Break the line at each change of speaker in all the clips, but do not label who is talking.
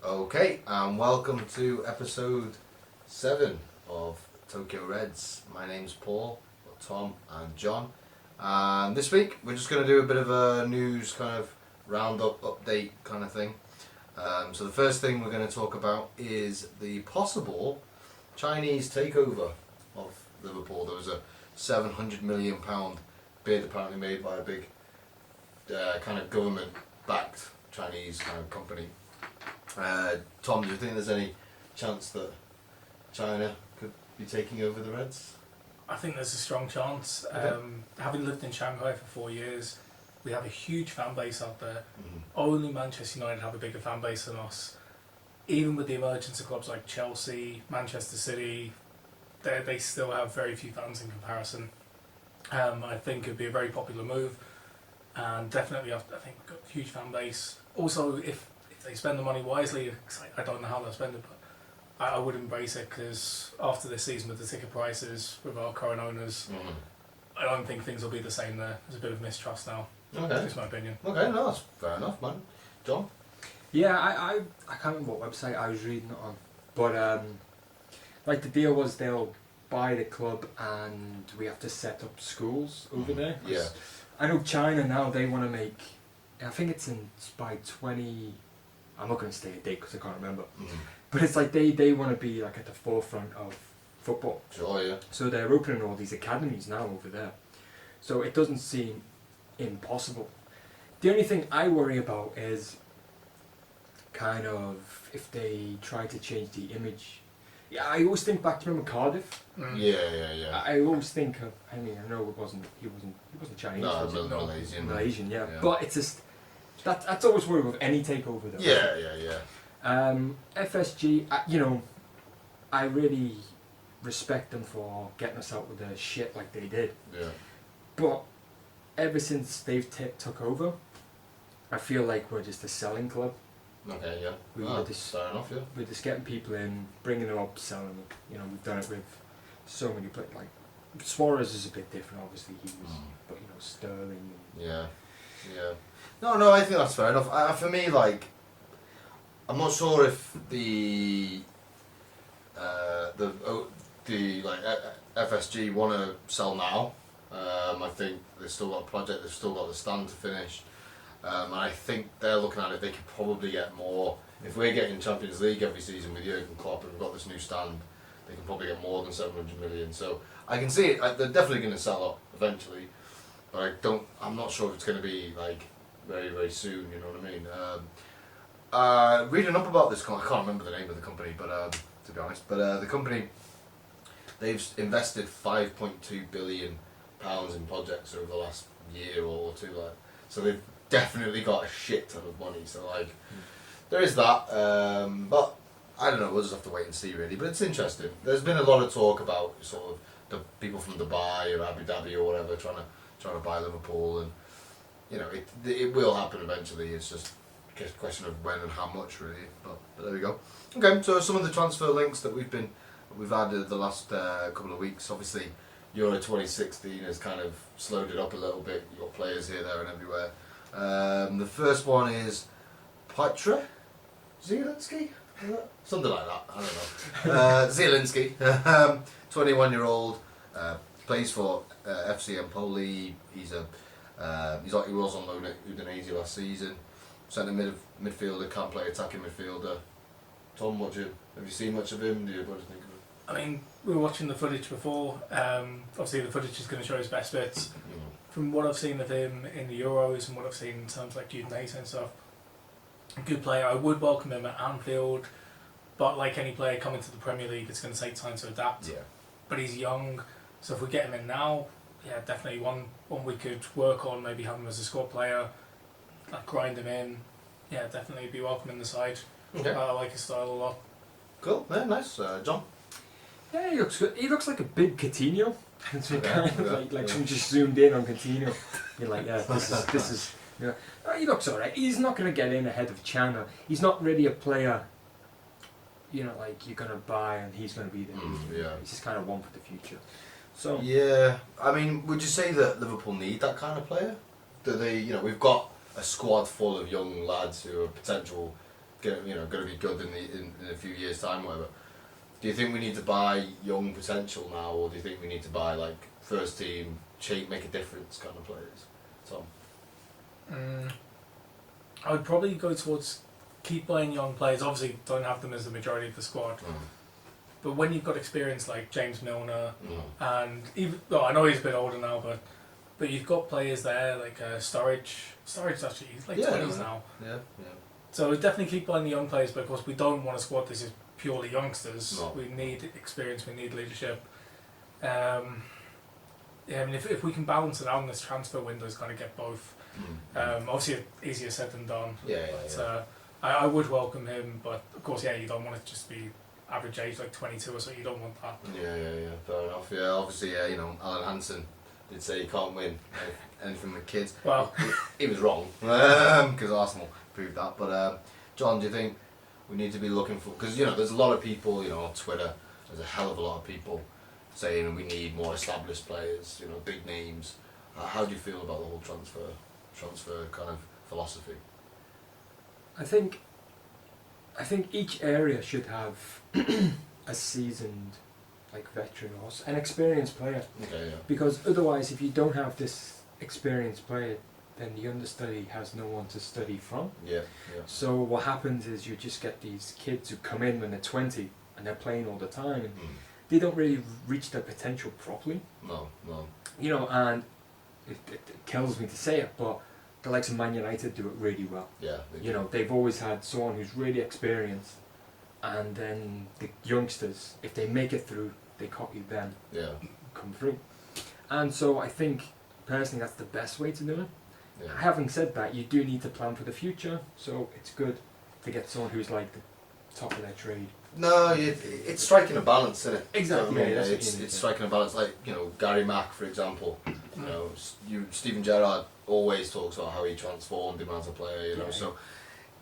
Okay, and welcome to episode 7 of Tokyo Reds. My name's Paul, Tom and John. And this week we're just going to do a bit of a news kind of roundup, update kind of thing. So the first thing we're going to talk about is the possible Chinese takeover of Liverpool. There was a £700 million bid apparently made by a big kind of government-backed Chinese kind of company. Tom, do you think there's any chance that China could be taking over the Reds?
I think there's a strong chance.
Okay.
Having lived in Shanghai for 4 years, we have a huge fan base out there.
Mm-hmm.
Only Manchester United have a bigger fan base than us. Even with the emergence of clubs like Chelsea, Manchester City, they still have very few fans in comparison. I think it would be a very popular move, and definitely I think we've got a huge fan base. Also, if they spend the money wisely, I don't know how they'll spend it, but I would embrace it, because after this season with the ticket prices, with our current owners, I don't think things will be the same there. There's a bit of mistrust now.
Okay.
That's my opinion.
Okay, no, that's fair enough, man. John?
Yeah, I can't remember what website I was reading it on, but like the deal was they'll buy the club and we have to set up schools over there.
Yeah.
I know China now, they want to make, I think it's by 20, I'm not going to state a date because I can't remember, but it's like they want to be like at the forefront of football.
Sure, yeah.
So they're opening all these academies now over there. So it doesn't seem impossible. The only thing I worry about is kind of if they try to change the image. Yeah, I always think back to remember Cardiff.
Yeah.
I always think of. I mean, I know he wasn't Chinese.
No,
was he?
Malaysian.
Malaysian, yeah. But it's just that's always worry with any takeover though.
Yeah.
FSG, I really respect them for getting us out with the shit like they did.
Yeah.
But ever since they've took over, I feel like we're just a selling club.
Okay, yeah.
We're just
fair enough, yeah.
We're just getting people in, bringing them up, selling them. We've done it with so many players. Like Suarez is a bit different, obviously. He was, but Sterling.
Yeah. No, I think that's fair enough. For me, like, I'm not sure if the FSG want to sell now. I think they've still got a project. They've still got the stand to finish. And I think they're looking at it, they could probably get more. If we're getting Champions League every season with Jurgen Klopp and we've got this new stand, they can probably get more than 700 million. So I can see it, they're definitely going to sell up eventually. But I'm not sure if it's going to be like very, very soon, you know what I mean? Reading up about this, I can't remember the name of the company, but to be honest, but the company, they've invested £5.2 billion in projects over the last year or two. So they've definitely got a shit ton of money, so there is that, but I don't know, we'll just have to wait and see really, but it's interesting. There's been a lot of talk about sort of the people from Dubai or Abu Dhabi or whatever trying to buy Liverpool, and it will happen eventually. It's just a question of when and how much really, but there we go. Okay, so some of the transfer links that we've added the last couple of weeks. Obviously Euro 2016 has kind of slowed it up a little bit. You've got players here, there and everywhere. The first one is Petra Zielinski? Something like that, I don't know. Zielinski, 21-year-old, plays for FC Empoli. He was on loan at Udinese last season. Centre midfielder, can play attacking midfielder. Tom, have you seen much of him? What do you think of him?
I mean, we were watching the footage before. Obviously, the footage is going to show his best bits. From what I've seen of him in the Euros and what I've seen in terms like Udinese and stuff, a good player. I would welcome him at Anfield, but like any player coming to the Premier League, it's going to take time to adapt.
Yeah.
But he's young, so if we get him in now, yeah, definitely one we could work on. Maybe have him as a squad player, like grind him in. Yeah, definitely be welcome in the side.
Okay.
I like his style a lot.
Cool. Yeah, nice. John.
Yeah, he looks good. He looks like a big Coutinho. So kind of like
yeah.
someone just zoomed in on Coutinho. You're like, yeah, this is. He looks alright. He's not going to get in ahead of China. He's not really a player. Like you're going to buy and he's going to be there.
Yeah.
He's just kind of one for the future. So
yeah, I mean, would you say that Liverpool need that kind of player? Do they? We've got a squad full of young lads who are potential going to be good in a few years' time, whatever. Do you think we need to buy young potential now, or do you think we need to buy like first team, make a difference kind of players? Tom?
I would probably go towards keep buying young players. Obviously, don't have them as the majority of the squad. But when you've got experience like James Milner, and even though I know he's a bit older now, but you've got players there like Sturridge. Sturridge's actually he's like 20s now.
Yeah.
So we definitely keep buying the young players, but of course we don't want a squad this is purely youngsters.
No.
We need experience. We need leadership. I mean, if we can balance it out in this transfer window, it's going to get both. Obviously, easier said than done. But I would welcome him, but of course, you don't want it to just be average age like 22 or so. You don't want that.
Yeah. Fair enough. Yeah, obviously, Alan Hansen did say you can't win anything with kids.
Well,
he was wrong because Arsenal proved that. But John, do you think we need to be looking for? Because there's a lot of people, on Twitter. There's a hell of a lot of people saying we need more established players. Big names. How do you feel about the whole transfer kind of philosophy?
I think each area should have a seasoned, veteran or an experienced player.
Okay, yeah.
Because otherwise, if you don't have this experienced player, then the understudy has no one to study from.
Yeah.
So what happens is you just get these kids who come in when they're 20 and they're playing all the time, and they don't really reach their potential properly.
No.
And it kills me to say it, but the likes of Man United do it really well.
Yeah.
They've always had someone who's really experienced, and then the youngsters, if they make it through, they copy them.
Yeah.
Come through. And so I think, personally, that's the best way to do it.
Yeah.
Having said that, you do need to plan for the future, so it's good to get someone who's the top of their trade.
No, it's striking a balance, isn't it?
Exactly.
I mean, it's striking a balance. Like Gary Mack, for example. Steven Gerrard always talks about how he transformed him as a player. So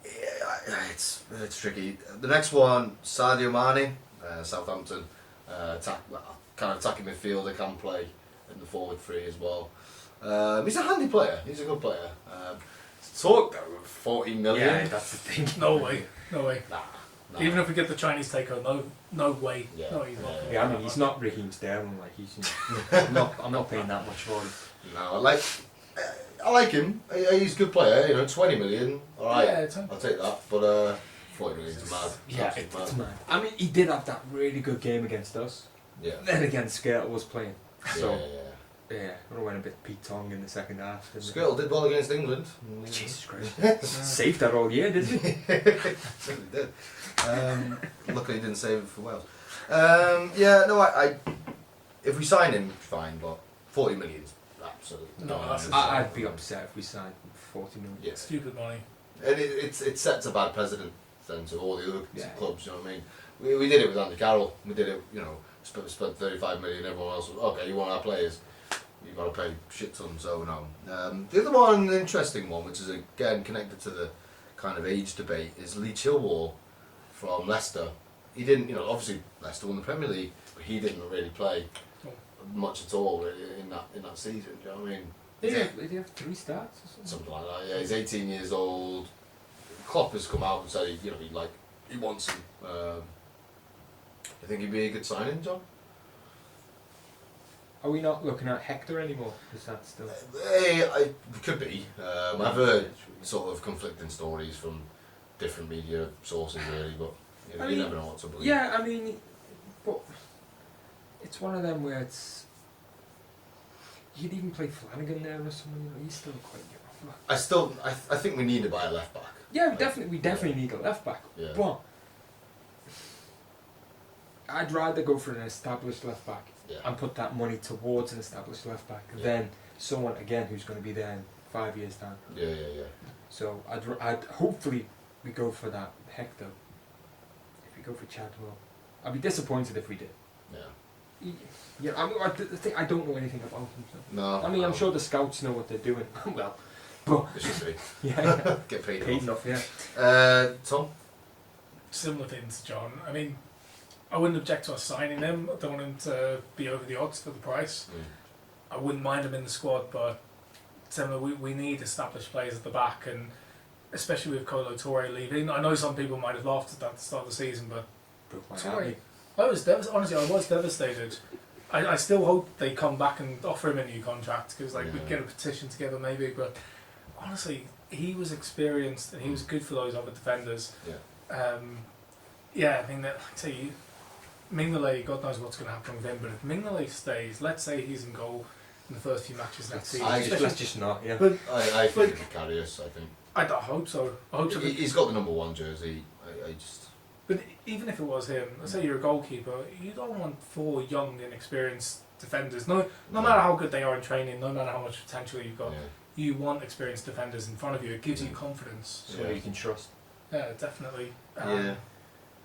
it's tricky. The next one, Sadio Mane, Southampton, kind of attacking midfielder, can play in the forward three as well. He's a handy player. He's a good player. Talk though, 40 million.
Yeah, that's the thing.
No way.
Nah.
Even if we get the Chinese takeover, no way.
Yeah.
No, he's not.
Yeah, I mean, he's not Raheem Sterling. I'm not paying that much for him.
No, I like him. He's a good player. 20 million. All right,
Yeah,
I'll take that. But 40 million's mad.
Yeah,
Absolutely
it's mad. I mean, he did have that really good game against us.
Yeah.
Then again, Skirtle was playing. So
Yeah.
I went a bit Pete Tong in the second half.
Skirtle did well against England.
Jesus Christ. Saved that all year, didn't he?
Certainly did. Luckily, he didn't save it for Wales. I if we sign him, fine, but 40 million is absolutely.
No, that's
I'd be upset if we signed 40 million.
Yeah.
Stupid money.
And it sets a bad precedent then to all the other
Yeah.
clubs. You know what I mean? We did it with Andy Carroll. We did it. Spent 35 million. Everyone else was okay. You want our players? You've got to pay shit ton. So no. The other one, an interesting one, which is again connected to the kind of age debate, is Lee Chilwell from Leicester. He didn't, obviously Leicester won the Premier League, but he didn't really play much at all in that season. Do you know what I mean?
Did he have 3 starts or something?
Something like that. Yeah, he's 18 years old. Klopp has come out and said he wants him. You think he'd be a good signing, John?
Are we not looking at Hector anymore? Is that still?
It could be. I've heard sort of conflicting stories from different media sources, really, but you never know what to believe.
Yeah, I mean, but it's one of them where it's. You'd even play Flanagan there or something. He's still quite young.
I think we need to buy a left back.
Yeah, we definitely need a left back.
Yeah.
But I'd rather go for an established left back and put that money towards an established left back than someone again who's going to be there in 5 years' time.
Yeah.
So I'd hopefully we go for that Hector. If we go for Chadwell, I'd be disappointed if we did.
Yeah.
Yeah, I don't know anything about him. So.
No.
I mean, I'm sure the scouts know what they're doing. Well, but
It should be.
yeah,
Get paid
paid
enough.
enough. Yeah.
Tom?
Similar things, John. I mean, I wouldn't object to us signing him. I don't want him to be over the odds for the price. I wouldn't mind him in the squad, but similar, we need established players at the back, and especially with Kolo Touré leaving. I know some people might have laughed at that at the start of the season, but Touré, I was honestly, I was devastated. I still hope they come back and offer him a new contract because like we'd get a petition together maybe. But honestly, he was experienced and he was good for those other defenders. I think that like say Mignolet, God knows what's going to happen with him. But if Mignolet stays, let's say he's in goal in the first few matches next season.
Let's just not. Yeah.
But I think he'll carry us. I think.
I hope so. I hope so.
He's got the number 1 jersey. I just.
But even if it was him, let's say you're a goalkeeper, you don't want 4 young, inexperienced defenders. No matter how good they are in training, no matter how much potential you've got, you want experienced defenders in front of you. It gives you confidence.
So you can trust.
Yeah, definitely.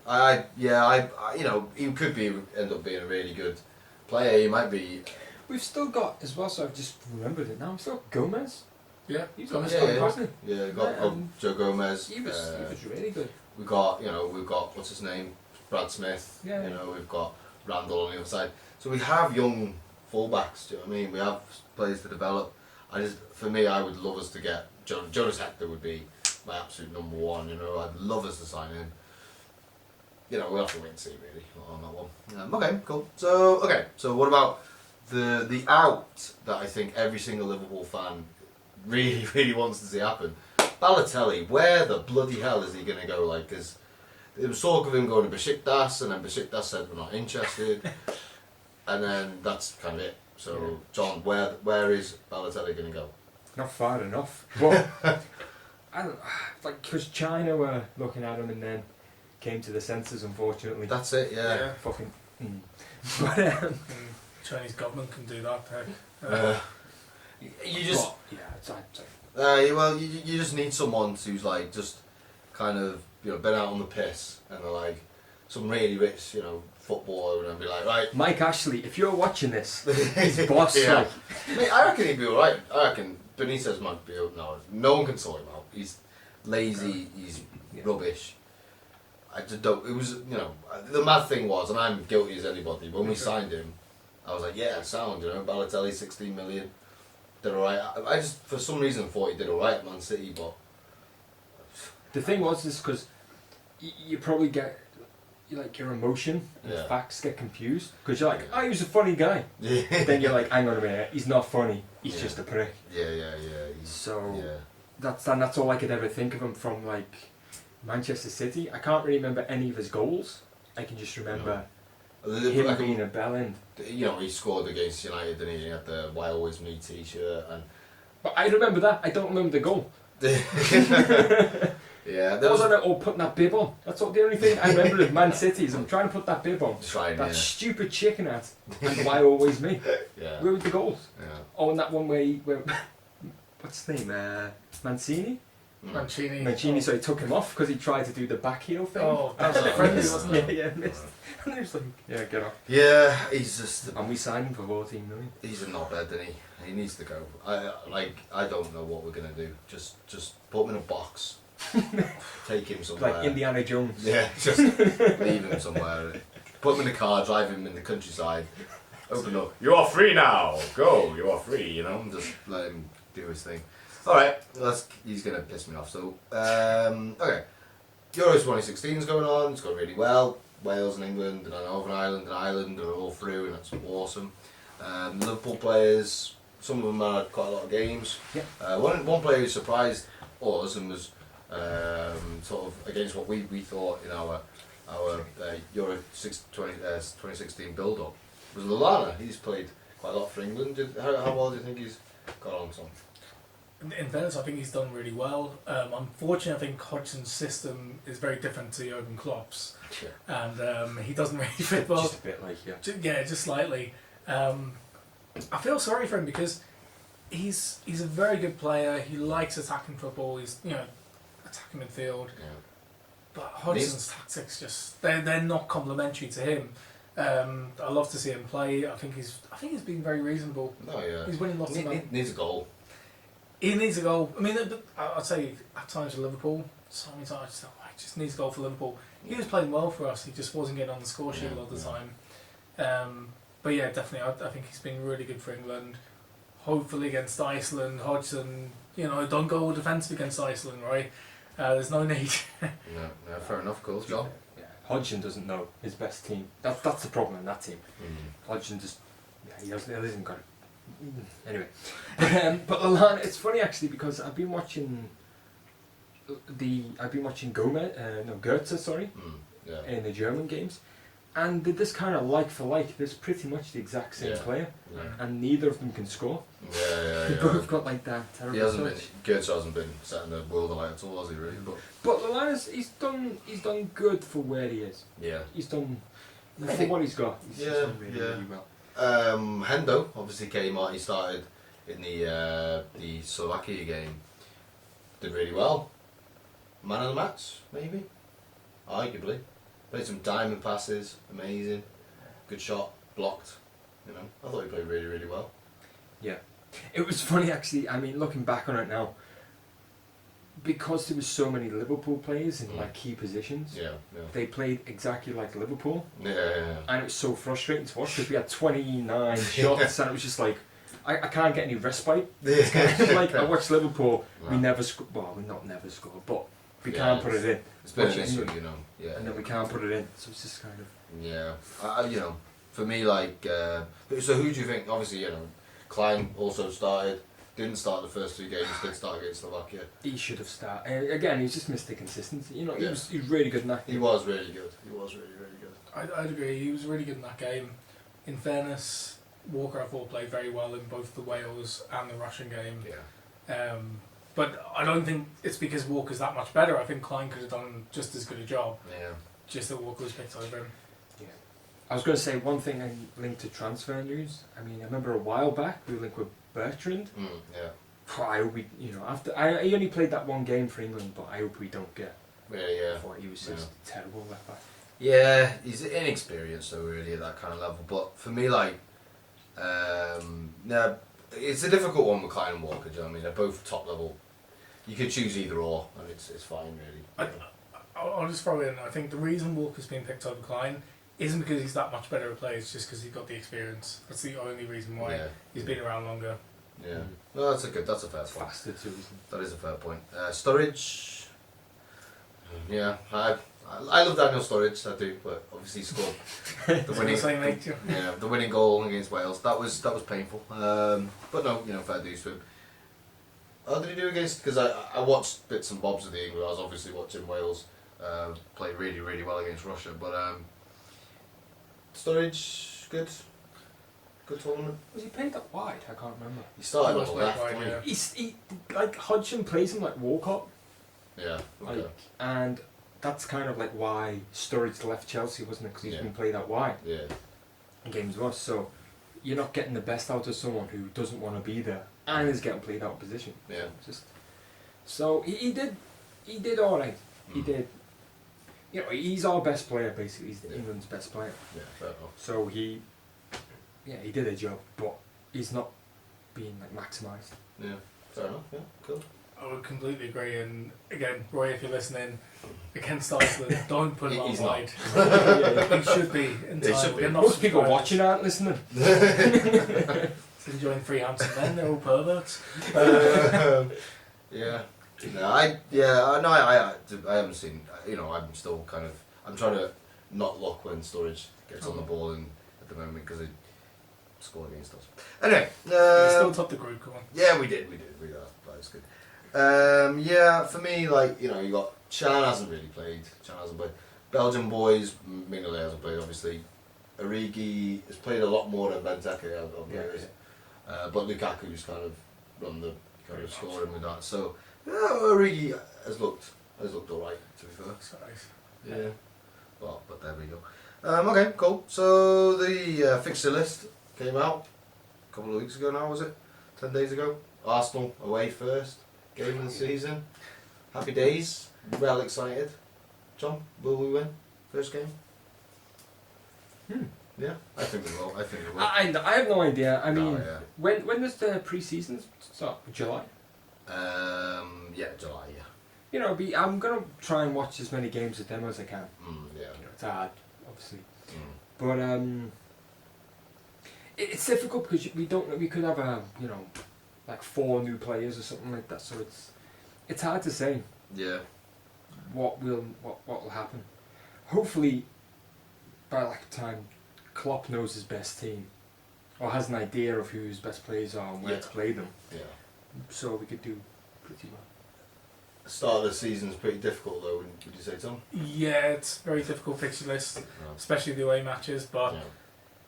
I you know, he could end up being a really good player. He might be.
We've still got as well. So I've just remembered it now. We've still got Gomez.
Yeah,
he's
got
Joe Gomez.
He was really good.
We've got what's his name, Brad Smith.
Yeah.
You know, we've got Randall on the other side. So we have young fullbacks. Do you know what I mean? We have players to develop. For me, I would love us to get Jonas Hector would be my absolute number 1. You know, I'd love us to sign him. You know, we'll have to wait and see really on that one. Okay, cool. So what about the out that I think every single Liverpool fan really, really wants to see happen? Balotelli, where the bloody hell is he going to go? Like, because there was talk of him going to Besiktas, and then Besiktas said we're not interested, and then that's kind of it. So, John, where is Balotelli going to go?
Not far enough. Well, I don't like because China were looking at him and then came to the senses. Unfortunately,
that's it. Yeah.
Fucking.
But Chinese government can do that.
You just.
It's
well, you just need someone who's like just kind of been out on the piss and they're like some really rich footballer and be like, right,
Mike Ashley, if you're watching this, he's boss.
Yeah. Mate, I reckon he'd be alright. I reckon Benitez might be. No one can sort him out. He's lazy. He's rubbish. I just don't. It was the mad thing was, and I'm guilty as anybody. When we signed him, I was like, yeah, sound. Balotelli, 16 million. Did alright. I just for some reason thought he did alright at Man City, but
the thing was is because you probably get your emotion and facts get confused because you're like, he was a funny guy. Then you're like, hang on a minute, he's not funny. He's just a prick. That's all I could ever think of him from like Manchester City. I can't really remember any of his goals. I can just remember him being a bellend.
He scored against United and he had the "Why Always Me" t-shirt.
But I remember that. I don't remember the goal.
Yeah,
or putting that bib on. That's the only thing I remember of Man City is I'm trying to put that bib on. That stupid chicken hat. And "Why Always Me."
Yeah.
Where were the goals?
Yeah.
Oh, and that one where what's his name? Mancini.
Mancini.
So he took him off because he tried to do the back heel thing.
Oh, that was friendly, wasn't it?
Yeah, missed. And he was like, get off.
Yeah, he's just.
And we signed him for 14 million.
He's a knobhead, isn't he? He needs to go. I don't know what we're gonna do. Just put him in a box. Take him somewhere.
Like Indiana Jones.
Yeah, just leave him somewhere. Put him in a car, drive him in the countryside. Open up. You are free now. Go. You are free. Just let him do his thing. All right. He's gonna piss me off. So okay. Euros 2016 is going on. It's going really well. Wales and England and Northern Ireland and Ireland are all through, and that's awesome. Liverpool players. Some of them had quite a lot of games.
Yeah.
One player who surprised us and was sort of against what we thought in our Euro 2016 build-up was Lallana. He's played quite a lot for England. How well do you think he's got on, Tom?
In fairness, I think he's done really well. Unfortunately, I think Hodgson's system is very different to Jurgen Klopp's, and he doesn't really fit well.
Just a bit like
just slightly. I feel sorry for him because he's a very good player. He likes attacking football. He's attacking midfield.
Yeah.
But Hodgson's tactics they're not complementary to him. I love to see him play. I think he's been very reasonable.
Oh yeah.
He's winning lots of money.
Needs a goal.
He needs a goal. I mean, I'd say at times for Liverpool, so many times he just needs a goal for Liverpool. He was playing well for us. He just wasn't getting on the score sheet a lot of the time. But yeah, definitely, I think he's been really good for England. Hopefully against Iceland, Hodgson, done goal defensive against Iceland, right? There's no need.
No, fair enough. Cool, John.
Yeah. Hodgson doesn't know his best team. That's the problem in that team. Hodgson just he hasn't got it. Anyway, but Lallana, it's funny actually because I've been watching Goetze, sorry,
Yeah.
in the German games, and they're this kind of like for like. There's pretty much the exact same
Yeah.
player,
Yeah.
and neither of them can score.
Yeah.
They both got like that terrible.
He hasn't been.
touch.
Goetze hasn't been setting the world alight at all, has he? Really?
But Lallana's he's done good for where he is.
Yeah.
He's done
I
for
think-
what he's got. He's
Yeah,
done really,
yeah.
really well.
Hendo obviously came out. He started in the Slovakia game. Did really well. Man of the match, maybe. Arguably, played some diamond passes. Amazing. Good shot. Blocked. You know, I thought he played really, really well.
Yeah, it was funny actually. I mean, looking back on it now, because there was so many Liverpool players in like key positions.
Yeah.
They played exactly like Liverpool,
Yeah.
and it was so frustrating to watch because we had 29 shots, and it was just like, I can't get any respite. Like I watched Liverpool, we never scored. Well, we not never scored, but we
Yeah,
can't put it in.
It's been
Watch
an
it
issue,
anyway.
you know. Yeah.
And then we can't put it in, so it's just kind of.
Yeah, you know, for me, like, so who do you think? Obviously, you know, Klein also started. Didn't start the first 2 games. Did start against Slovakia.
He should have started. Again, he's just missed the consistency. You know,
Yeah.
he was really good in that.
He was really good. He was really, really good.
I'd agree. He was really good in that game. In fairness, Walker I thought played very well in both the Wales and the Russian game.
Yeah.
But I don't think it's because Walker's that much better. I think Klein could have done just as good a job.
Yeah.
Just that Walker was picked over him.
Yeah. I was going to say one thing linked to transfer news. I mean, I remember a while back we were linked with Bertrand.
Yeah.
I hope we, you know, he only played that one game for England, but I hope we don't get.
Yeah.
I thought he was just terrible left back.
Yeah, he's inexperienced though, really, at that kind of level. But for me, like, yeah, it's a difficult one with Klein and Walker. Do you know what I mean? They're both top level. You could choose either or, and it's fine, really.
I'll just throw in, I think the reason Walker's been picked over Klein isn't because he's that much better a player, it's just because he's got the experience. That's the only reason why he's been around longer.
Yeah. No, that's a fair point.
Faster too, isn't it?
That is a fair point. Sturridge. Yeah, I love Daniel Sturridge. I do, but obviously he scored the winning.
Same nature.
Yeah, the winning goal against Wales. That was painful. But no, you know, fair dues to him. How did he do against? Because I watched bits and bobs of the England. I was obviously watching Wales play really, really well against Russia. But Sturridge, good tournament.
Was he played that wide? I can't remember.
He started on
He
the
was
left.
wide,
Didn't
yeah.
He like Hodgson plays him like Walcott,
he? Yeah. Okay.
like, and that's kind of like why Sturridge left Chelsea, wasn't it? Because he's
Yeah.
been played that wide
Yeah.
in games with us. So you're not getting the best out of someone who doesn't want to be there and is getting played out of position.
Yeah.
Just so he did all right. He
Mm.
did. You know, he's our best player basically. He's England's best player.
Yeah. Fair enough.
So he did a job, but he's not being like maximised.
Yeah. Fair enough. Yeah. Cool.
I would completely agree, and again, Roy, if you're listening, against Iceland, don't put him
He's
on
not.
wide.
Yeah.
He should be entitled.
should be.
They're not
Most people
subscribers.
watching aren't listening.
He's enjoying free handsome men, they're all perverts.
Yeah. No, I haven't seen. You know, I'm still kind of. I'm trying to not look when Sturridge gets on the ball at the moment because he scored against us. Anyway,
He still topped the group, come on.
yeah, we did. That was good. Yeah, for me, like, you know, you got Chan hasn't really played. Belgian boys, Mignolet hasn't played, obviously. Origi has played a lot more than Benteke. But Lukaku's kind of run the scoring with that. So yeah, Origi has looked alright, to be fair.
So nice.
Yeah. Well, but there we go. Okay, cool. So the fixture list came out a couple of weeks ago now, was it? 10 days ago. Arsenal away first game of the season. Happy days. Well excited. John, will we win first game? Yeah, I think we will.
I have no idea. I mean,
yeah.
when does the pre-season start? July.
Yeah, July. Yeah.
You know, I'm gonna try and watch as many games of them as I can.
Yeah.
You know, it's hard, obviously,
Mm.
but it's difficult because we could have like 4 new players or something like that. So it's hard to say.
Yeah.
what will happen. Hopefully, by that time, Klopp knows his best team, or has an idea of who his best players are and where to play them.
Yeah.
So we could do pretty well.
The start of the season's pretty difficult though, would you say, Tom?
Yeah, it's a very difficult fixture list, especially the away matches. But
Yeah.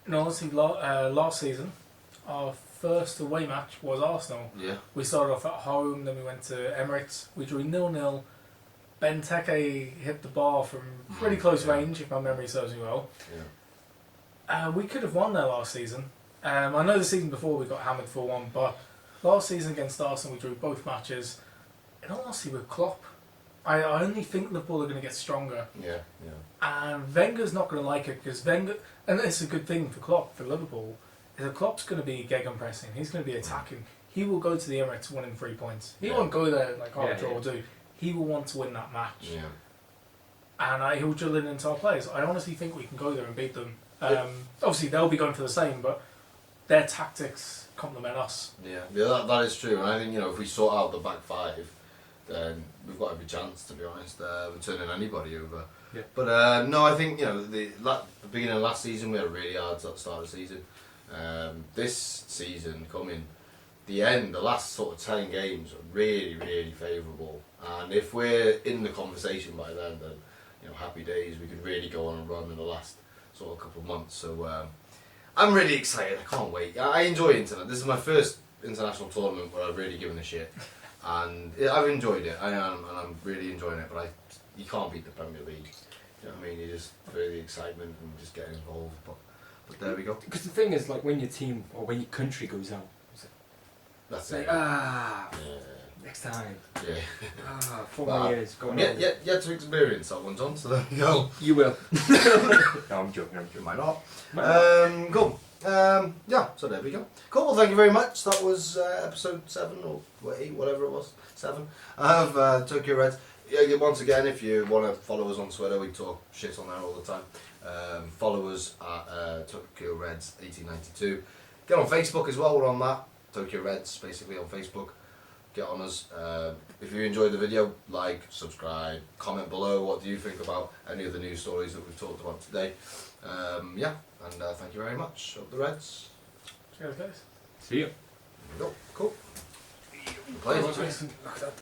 in honesty, last season, our first away match was Arsenal.
Yeah.
We started off at home, then we went to Emirates. We drew 0-0. Benteke hit the bar from pretty close range, if my memory serves me well.
Yeah.
We could have won there last season. I know the season before we got hammered 4-1, but last season against Arsenal we drew both matches. In all honesty, with Klopp, I only think Liverpool are going to get stronger.
Yeah. Yeah.
And Wenger's not going to like it because Wenger, and it's a good thing for Klopp, for Liverpool, is that Klopp's going to be gegenpressing. He's going to be attacking. He will go to the Emirates winning 3 points. He won't go there like, draw or do. He will want to win that match.
Yeah.
And he'll drill it into our players. I honestly think we can go there and beat them. Obviously, they'll be going for the same, but their tactics complement us.
Yeah, that is true. And I think, if we sort out the back five, then we've got every chance, to be honest, of turning anybody over.
Yeah.
But no, I think, the beginning of last season, we had a really hard start of the season. This season coming, the last sort of 10 games are really, really favourable. And if we're in the conversation by then happy days, we can really go on and run in the last sort of couple of months. So I'm really excited. I can't wait. I enjoy internet. This is my first international tournament where I've really given a shit, and I've enjoyed it. I am, and I'm really enjoying it. But you can't beat the Premier League. You know what I mean? You just feel the excitement and just getting involved. But there we go.
Because the thing is, like, when your team or when your country goes out,
That's
like,
it.
next time.
Yeah.
4 more years. Going on.
Yet to experience that one, John. So there you go.
You will. No, I'm joking.
Might not. Cool. So there we go. Cool. Well, thank you very much. That was episode 7 or 8, whatever it was, 7 of Tokyo Reds. Yeah, once again, if you want to follow us on Twitter, we talk shit on there all the time. Follow us at Tokyo Reds 1892. Get on Facebook as well. We're on that. Tokyo Reds, basically on Facebook. Get on us. If you enjoyed the video, like, subscribe, comment below. What do you think about any of the news stories that we've talked about today? And thank you very much. Up the Reds.
Cheers, guys.
See you.
Cool. Play.